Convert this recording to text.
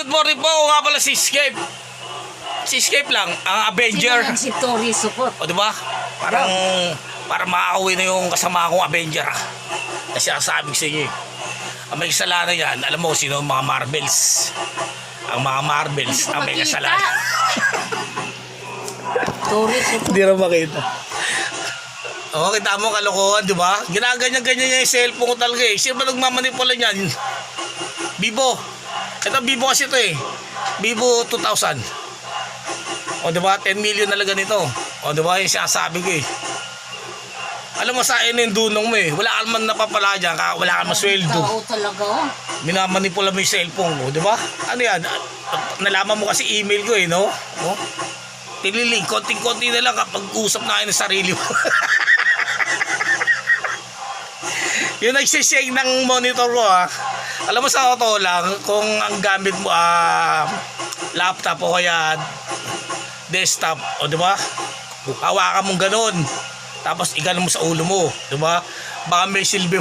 good morning po. Ako nga pala si Escape. Si Escape lang, ang Avenger. Sino yan si Tori Support? O diba? Para makakauwi na yung kasama kong Avenger. Kasi sabi ko sa inyo, ang may kasalanan yan, alam mo sino ang mga Marvels. Ang mga Marvels ang may kasalanan. Tori Support. Hindi na makita. Oo, kita mo kalokohan, di ba? Ginaganyan-ganyan niya yung cellphone ko talaga eh. Sino ba nagmamanipula niyan? Vivo. Ito, Vivo kasi ito eh. Vivo 2000. O, di ba? 10 million nalaga nito. O, di ba? Yung sinasabi ko eh. Alam mo sa akin yung dunong mo eh. Wala ka naman napapala dyan, wala ka masweldo. Tao talaga oh. Minamanipula mo yung cellphone mo, di ba? Ano yan? Nalaman mo kasi email ko eh, no? O? Tililing, konting-konti na lang kapag usap na kayo ng sarili mo. Yung nagsishake ng monitor ko alam mo sa totoo lang kung ang gamit mo laptop o kaya desktop o di ba hawakan mong ganun tapos igano mo sa ulo mo di ba baka may silbi